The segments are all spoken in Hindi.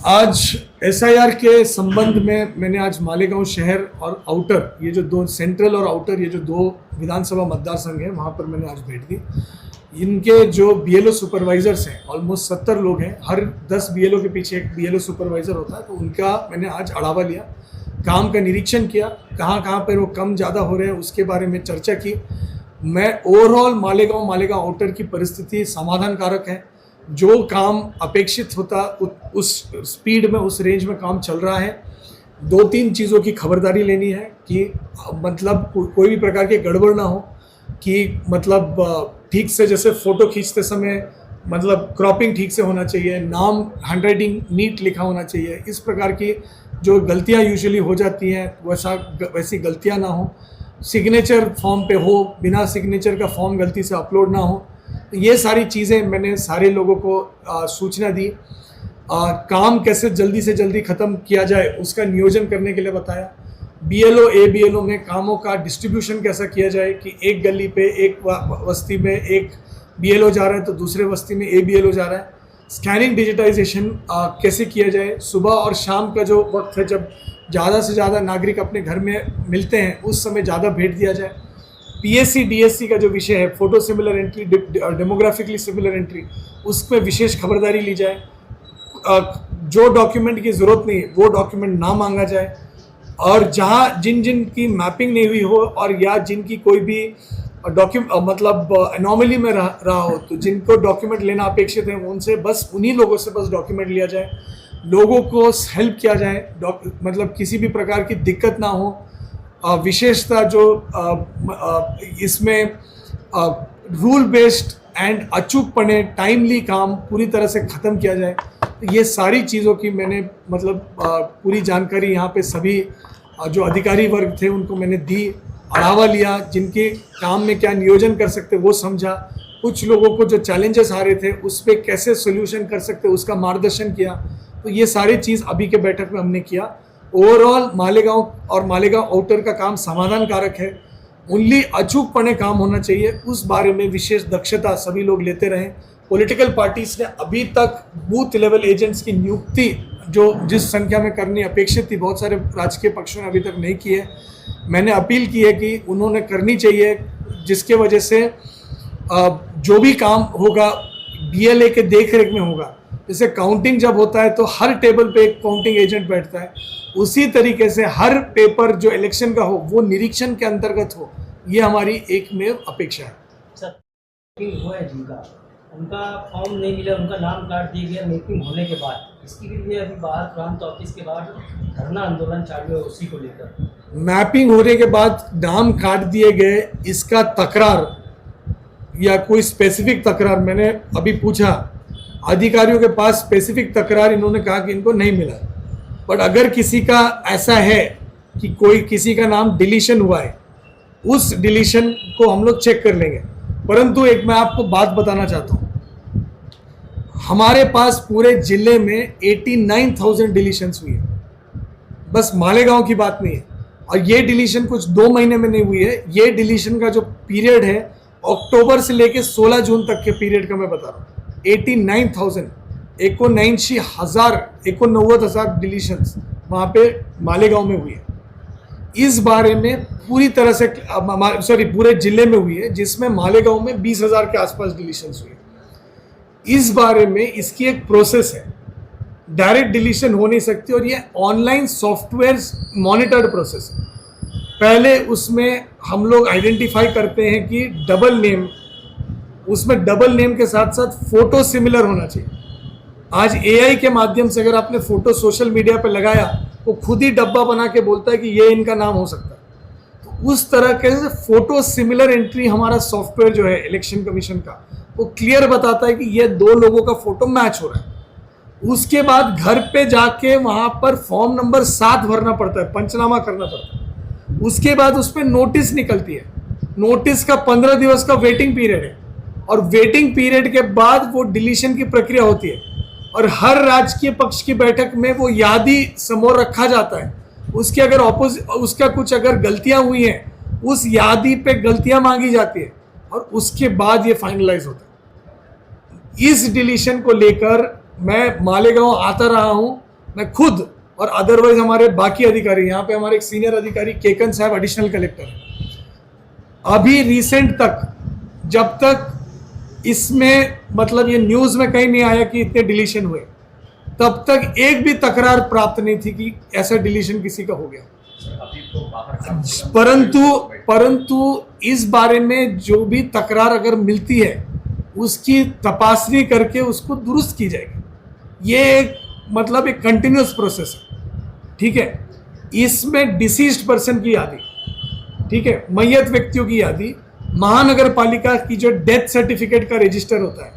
आज एसआईआर के संबंध में मैंने आज मालेगांव शहर और आउटर, ये जो दो सेंट्रल और आउटर, ये जो दो विधानसभा मतदार संघ हैं, वहाँ पर मैंने आज भेंट दी। इनके जो बीएलओ सुपरवाइजर्स हैं, ऑलमोस्ट 70 लोग हैं, हर 10 बीएलओ के पीछे एक बीएलओ सुपरवाइजर होता है, तो उनका मैंने आज आढ़ावा लिया, काम का निरीक्षण किया, कहाँ पर वो कम ज़्यादा हो रहे हैं उसके बारे में चर्चा की। मैं ओवरऑल मालेगांव आउटर की परिस्थिति समाधानकारक है। जो काम अपेक्षित होता उस स्पीड में, उस रेंज में काम चल रहा है। 2-3 चीज़ों की खबरदारी लेनी है कि मतलब कोई भी प्रकार की गड़बड़ ना हो, कि मतलब ठीक से, जैसे फ़ोटो खींचते समय मतलब क्रॉपिंग ठीक से होना चाहिए, नाम हैंडराइटिंग नीट लिखा होना चाहिए, इस प्रकार की जो गलतियां यूजुअली हो जाती हैं वैसी गलतियां ना हो। सिग्नेचर फॉर्म पे हो, बिना सिग्नेचर का फॉर्म गलती से अपलोड ना हो। ये सारी चीज़ें मैंने सारे लोगों को सूचना दी। काम कैसे जल्दी से जल्दी ख़त्म किया जाए उसका नियोजन करने के लिए बताया। बीएलओ ABLO में कामों का डिस्ट्रीब्यूशन कैसा किया जाए कि एक गली पे, एक बस्ती में एक बीएलओ जा रहा है तो दूसरे बस्ती में ABLO जा रहा है। स्कैनिंग डिजिटाइजेशन कैसे किया जाए। सुबह और शाम का जो वक्त है जब ज़्यादा से ज़्यादा नागरिक अपने घर में मिलते हैं, उस समय ज़्यादा भेंट दिया जाए। PSC DSC का जो विषय है, photo similar entry, demographically similar entry, उसमें विशेष खबरदारी ली जाए। जो डॉक्यूमेंट की ज़रूरत नहीं वो डॉक्यूमेंट ना मांगा जाए, और जहाँ जिन की मैपिंग नहीं हुई हो और या जिनकी कोई भी मतलब एनॉमली में रहा हो, तो जिनको डॉक्यूमेंट लेना अपेक्षित है उनसे बस उन्हीं लोगों से बस डॉक्यूमेंट लिया जाए। लोगों को हेल्प किया जाए, मतलब किसी भी प्रकार की दिक्कत ना हो। विशेषता जो इसमें रूल बेस्ड एंड अचूकपने टाइमली काम पूरी तरह से ख़त्म किया जाए। तो ये सारी चीज़ों की मैंने मतलब पूरी जानकारी यहाँ पे सभी जो अधिकारी वर्ग थे उनको मैंने दी, बढ़ावा लिया, जिनके काम में क्या नियोजन कर सकते वो समझा। कुछ लोगों को जो चैलेंजेस आ रहे थे उस पर कैसे सोल्यूशन कर सकते उसका मार्गदर्शन किया। तो ये सारी चीज़ अभी के बैठक में हमने किया। ओवरऑल मालेगांव और मालेगांव आउटर का काम समाधानकारक है। ओनली अचूकपने काम होना चाहिए, उस बारे में विशेष दक्षता सभी लोग लेते रहें। पॉलिटिकल पार्टीज ने अभी तक बूथ लेवल एजेंट्स की नियुक्ति जो जिस संख्या में करनी अपेक्षित थी, बहुत सारे राजकीय पक्षों ने अभी तक नहीं की है। मैंने अपील की है कि उन्होंने करनी चाहिए, जिसके वजह से जो भी काम होगा BLA के देख रेख में होगा। जैसे काउंटिंग जब होता है तो हर टेबल पे एक काउंटिंग एजेंट बैठता है, उसी तरीके से हर पेपर जो इलेक्शन का हो वो निरीक्षण के अंतर्गत हो। ये हमारी एकमेव अपेक्षा है। सर हुआ है जिनका, उनका फॉर्म नहीं मिला, उनका नाम काट दिया गया मैपिंग होने के बाद, इसके लिए अभी बाहर प्रांत ऑफिस के बाहर धरना आंदोलन चालू है उसी को लेकर। मैपिंग होने के बाद नाम काट दिए गए, इसका तकरार या कोई स्पेसिफिक तकरार मैंने अभी पूछा अधिकारियों के पास, स्पेसिफिक तकरार इन्होंने कहा कि इनको नहीं मिला। बट अगर किसी का ऐसा है कि कोई किसी का नाम डिलीशन हुआ है, उस डिलीशन को हम लोग चेक कर लेंगे। परंतु एक मैं आपको बात बताना चाहता हूँ, हमारे पास पूरे जिले में 89,000 डिलीशंस हुई है, बस मालेगांव की बात नहीं है। और ये डिलीशन कुछ 2 महीने में नहीं हुई है, ये डिलीशन का जो पीरियड है अक्टूबर से लेके 16 जून तक के पीरियड का मैं बता रहा हूँ। 89,000 89,000 डिलीशंस वहाँ पे मालेगांव में हुई है। इस बारे में पूरी तरह से पूरे जिले में हुई है, जिसमें मालेगांव में 20,000 के आसपास डिलीशंस हुई है। इस बारे में इसकी एक प्रोसेस है, डायरेक्ट डिलीशन हो नहीं सकती, और ये ऑनलाइन सॉफ्टवेयर मॉनिटर्ड प्रोसेस है। पहले उसमें हम लोग आइडेंटिफाई करते हैं कि डबल नेम, उसमें डबल नेम के साथ साथ फोटो सिमिलर होना चाहिए। आज AI के माध्यम से अगर आपने फोटो सोशल मीडिया पे लगाया, वो खुद ही डब्बा बना के बोलता है कि ये इनका नाम हो सकता है। तो उस तरह के फोटो सिमिलर एंट्री हमारा सॉफ्टवेयर जो है इलेक्शन कमीशन का, वो क्लियर बताता है कि ये 2 लोगों का फोटो मैच हो रहा है। उसके बाद घर पे जाके वहां पर फॉर्म नंबर 7 भरना पड़ता है, पंचनामा करना पड़ता है। उसके बाद उस पर नोटिस निकलती है, नोटिस का 15 दिवस का वेटिंग पीरियड है, और वेटिंग पीरियड के बाद वो डिलीशन की प्रक्रिया होती है। और हर राजकीय पक्ष की बैठक में वो यादी समोर रखा जाता है, उसके अगर उसका कुछ अगर गलतियां हुई हैं, उस यादी पे गलतियां मांगी जाती है, और उसके बाद ये फाइनलाइज होता है। इस डिलीशन को लेकर मैं मालेगांव आता रहा हूं, मैं खुद और अदरवाइज हमारे बाकी अधिकारी, यहाँ पे हमारे एक सीनियर अधिकारी केकन साहब एडिशनल कलेक्टर हैं, अभी रिसेंट तक जब तक इसमें मतलब ये न्यूज़ में कहीं नहीं आया कि इतने डिलीशन हुए, तब तक एक भी तकरार प्राप्त नहीं थी कि ऐसा डिलीशन किसी का हो गया। अभी तो बाहर परंतु इस बारे में जो भी तकरार अगर मिलती है उसकी तपासनी करके उसको दुरुस्त की जाएगी। ये एक मतलब एक कंटिन्यूस प्रोसेस है, ठीक है। इसमें डिसीज्ड पर्सन की यादी, ठीक है, मय्यत व्यक्तियों की यादी, महानगर पालिका की जो डेथ सर्टिफिकेट का रजिस्टर होता है,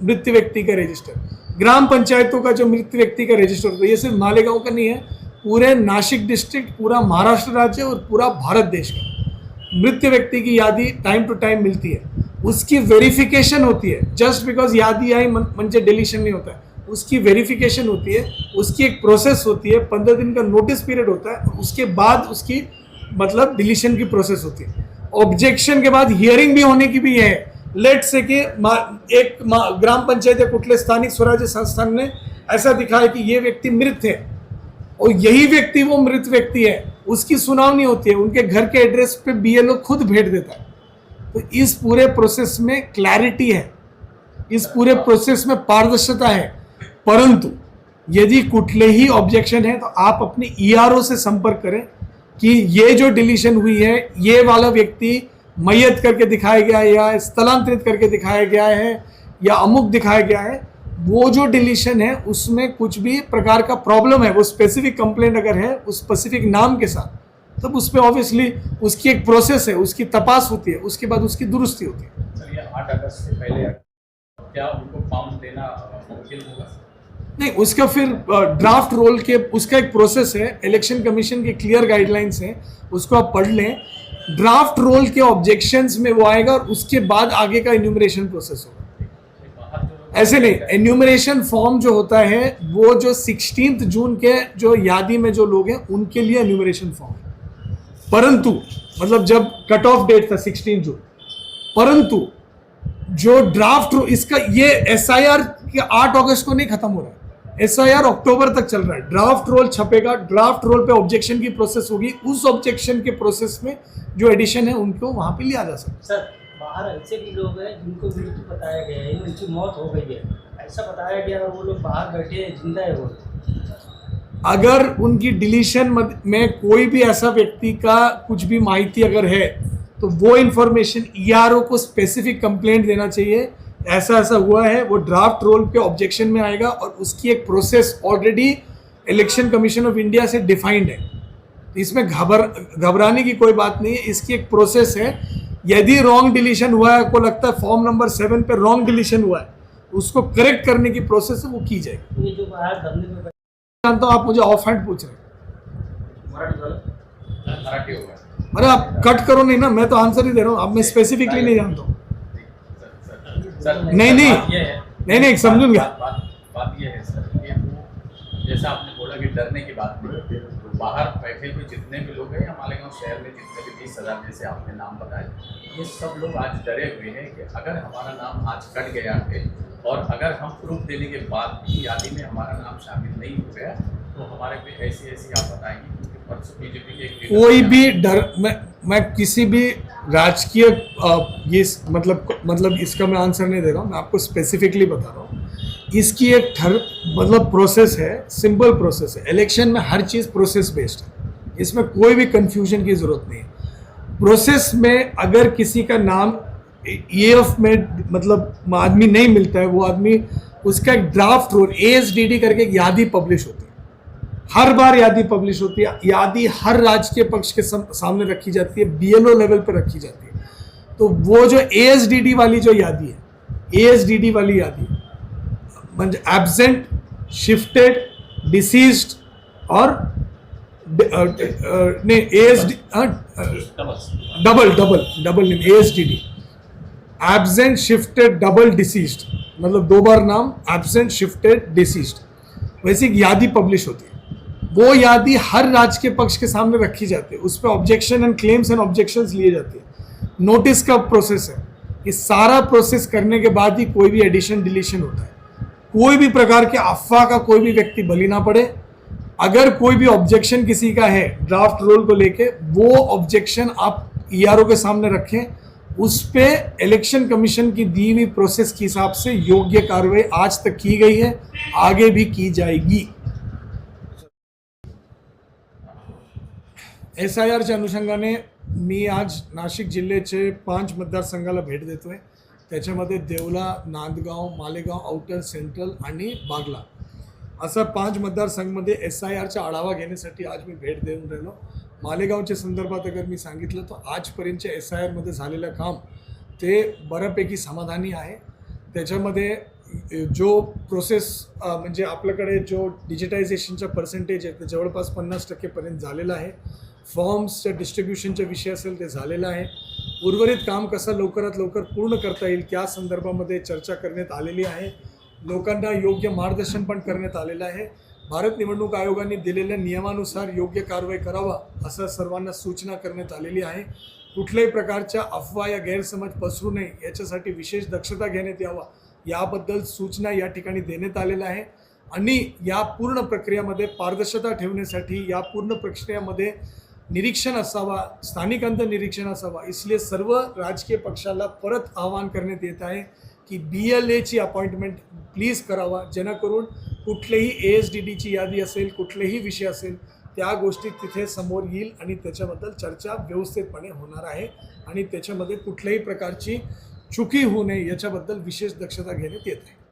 मृत व्यक्ति का रजिस्टर, ग्राम पंचायतों का जो मृत व्यक्ति का रजिस्टर होता है, ये सिर्फ मालेगांव का नहीं है, पूरे नासिक डिस्ट्रिक्ट, पूरा महाराष्ट्र राज्य और पूरा भारत देश का मृत व्यक्ति की यादी टाइम टू टाइम मिलती है। उसकी वेरिफिकेशन होती है, जस्ट बिकॉज यादी आई म्हणजे डिलीशन नहीं होता है, उसकी वेरिफिकेशन होती है, उसकी एक प्रोसेस होती है, 15 दिन का नोटिस पीरियड होता है, उसके बाद उसकी मतलब डिलीशन की प्रोसेस होती है। ऑब्जेक्शन के बाद हियरिंग भी होने की भी है। लेट से कि एक ग्राम पंचायत या कुठले स्थानिक स्वराज्य संस्थान ने ऐसा दिखाया कि ये व्यक्ति मृत है और यही व्यक्ति वो मृत व्यक्ति है, उसकी सुनवाई होती है, उनके घर के एड्रेस पे बीएलओ खुद भेज देता है। तो इस पूरे प्रोसेस में क्लैरिटी है, इस पूरे प्रोसेस में पारदर्शिता है। परंतु यदि कुठलेही ऑब्जेक्शन है तो आप अपने ईआरओ से संपर्क करें कि ये जो डिलीशन हुई है, ये वाला व्यक्ति मय्यत करके दिखाया गया है या स्थलांतरित करके दिखाया गया है या अमुक दिखाया गया है, वो जो डिलीशन है उसमें कुछ भी प्रकार का प्रॉब्लम है, वो स्पेसिफिक कंप्लेंट अगर है उस स्पेसिफिक नाम के साथ, तब उस पर ऑब्वियसली उसकी एक प्रोसेस है, उसकी तपास होती है, उसके बाद उसकी दुरुस्ती होती है। सर, ये 8 अगस्त से पहले क्या उनको फॉर्म देना मुमकिन होगा? नहीं, उसका फिर ड्राफ्ट रोल के उसका एक प्रोसेस है, इलेक्शन कमीशन के क्लियर गाइडलाइंस हैं, उसको आप पढ़ लें। ड्राफ्ट रोल के ऑब्जेक्शंस में वो आएगा और उसके बाद आगे का एन्यूमरेशन प्रोसेस होगा। ऐसे नहीं, एन्यूमरेशन फॉर्म जो होता है वो जो 16 जून के जो यादी में जो लोग हैं उनके लिए एन्यूमरेशन फॉर्म है। परंतु मतलब जब कट ऑफ डेट था 16 जून, परंतु जो ड्राफ्ट इसका ये एसआईआर के 8 अगस्त को नहीं खत्म हो रहा है, एसआईआर अक्टूबर तक चल रहा है। ड्राफ्ट रोल छपेगा, ड्राफ्ट रोल पे ऑब्जेक्शन की प्रोसेस होगी, उस ऑब्जेक्शन के प्रोसेस में जो एडिशन है उनको वहां पे लिया जा सकता है। सर, बाहर ऐसे भी लोग हैं जिनको मृत्यु बताया गया है, उनकी मौत हो गई है, ऐसा बताया गया, वो लोग बाहर बैठे हैं, जिंदा है वो। अगर उनकी डिलीशन में कोई भी ऐसा व्यक्ति का कुछ भी माहिती अगर है तो वो इंफॉर्मेशन ईआरओ को स्पेसिफिक कंप्लेंट देना चाहिए, ऐसा ऐसा हुआ है, वो ड्राफ्ट रोल पे ऑब्जेक्शन में आएगा और उसकी एक process already election commission of India से डिफाइंड है। इसमें घबराने की कोई बात नहीं है, इसकी एक प्रोसेस है। यदि रॉन्ग डिलीशन हुआ है, को लगता है फॉर्म नंबर 7 पे रॉन्ग डिलीशन हुआ है, उसको करेक्ट करने की प्रोसेस है, वो की जाएगी। ये जो बाहर धरने में जानता हूँ आप मुझे ऑफ हैंड पूछ रहे हैं, मराठी होगा। अरे आप कट करो नहीं ना, मैं तो आंसर ही दे रहा हूँ, अब मैं स्पेसिफिकली नहीं जानता हूँ। नहीं समझून गया। बात ये है सर कि वो जैसा आपने बोला कि डरने की बात नहीं, तो बाहर बैठे हुए जितने भी लोग हैं मालेगांव शहर में, जितने भी 20,000 जैसे आपने नाम बताए, ये सब लोग आज डरे हुए हैं कि अगर हमारा नाम आज कट गया है और अगर हम प्रूफ देने के बाद भी यादी में हमारा नाम शामिल नहीं हो गया तो हमारे पे ऐसी आप बताएंगे, क्योंकि परसों बीजेपी के कोई भी डर, मैं किसी भी राजकीय ये मतलब इसका मैं आंसर नहीं दे रहा हूँ, मैं आपको स्पेसिफिकली बता रहा हूँ। इसकी एक मतलब प्रोसेस है, सिंपल प्रोसेस है। इलेक्शन में हर चीज़ प्रोसेस बेस्ड है, इसमें कोई भी कंफ्यूजन की ज़रूरत नहीं है। प्रोसेस में अगर किसी का नाम ईएफ में मतलब आदमी नहीं मिलता है, वो आदमी उसका एक ड्राफ्ट रोल ASDD करके एक यादी पब्लिश होती है, हर बार यादी पब्लिश होती है। यादी हर राजकीय पक्ष के सामने रखी जाती है, BLO लेवल पर रखी जाती है। तो वो जो ASDD वाली जो यादी है, ASDD वाली यादी म्हणजे एब्सेंट, शिफ्टेड, डिसीज्ड और नहीं ASD डबल नहीं ASDD, absent, shifted, double, deceased, मतलब 2 बार नाम एब्सेंट, शिफ्टेड, डिसीज्ड, वैसी एक यादी पब्लिश होती है। वो यादी हर राज्य के पक्ष के सामने रखी जाती है, उस पर objection and claims and objections लिए जाते हैं, नोटिस का प्रोसेस है, ये सारा प्रोसेस करने के बाद ही कोई भी एडिशन डिलीशन होता है। कोई भी प्रकार के अफवाह का कोई भी व्यक्ति बलि ना पड़े। अगर कोई भी ऑब्जेक्शन किसी का है ड्राफ्ट रोल को लेके, वो ऑब्जेक्शन आप ईआरओ के सामने रखें। उस पे इलेक्शन कमीशन की दी हुई प्रोसेस के हिसाब से योग्य कार्रवाई आज तक की गई है, आगे भी की जाएगी। SIRच्या अनुषंगाने मी आज नाशिक जिल्ह्याचे 5 मतदारसंघाला भेट देतोय। त्याच्यामध्ये देवला, नांदगाव, मालेगाव आउटर, सेंट्रल आणि बागला असा 5 मतदारसंघामध्ये SIRचा आढावा घेण्यासाठी आज मी भेट देऊन राहिलो। मालेगावच्या संदर्भात अगर मी सांगितलं तर आजपर्यंतच्या SIRमध्ये झालेलं काम ते बऱ्यापैकी समाधानी आहे। त्याच्यामध्ये जो प्रोसेस म्हणजे आपल्याकडे जो डिजिटायझेशनचा पर्सेंटेज आहे ते जवळपास 50% पर्यंत झालेलं आहे। फॉर्म्सच्या डिस्ट्रीब्युशनचा विषय असेल ते झालेला आहे। उर्वरित काम कसं लवकरात लवकर पूर्ण करता येईल त्या संदर्भामध्ये चर्चा करण्यात आलेली आहे। लोकांना योग्य मार्गदर्शन पण करण्यात आलेलं आहे। भारत निवडणूक आयोगाने दिलेल्या नियमानुसार योग्य कारवाई करावा असं सर्वांना सूचना करण्यात आलेली आहे। कुठल्याही प्रकारच्या अफवा या गैरसमज पसरू नये याच्यासाठी विशेष दक्षता घेण्यात यावा याबद्दल सूचना या ठिकाणी देण्यात आलेल्या आहे। आणि या पूर्ण प्रक्रियेमध्ये पारदर्शकता ठेवण्यासाठी या पूर्ण प्रक्रियेमध्ये निरीक्षण असावा, स्थानिकांचं निरीक्षण असावा। इसलिए सर्व राजकीय पक्षाला परत आवाहन करण्यात येत आहे की BLAची अपॉइंटमेंट प्लीज करावा, जेणेकरून कुठलेही ASDDची यादी असेल, कुठलेही विषय असेल त्या गोष्टी तिथे समोर येईल आणि त्याच्याबद्दल चर्चा व्यवस्थितपणे होणार आहे आणि त्याच्यामध्ये कुठल्याही प्रकारची चुकी होऊ नये याच्याबद्दल विशेष दक्षता घेण्यात येत आहे।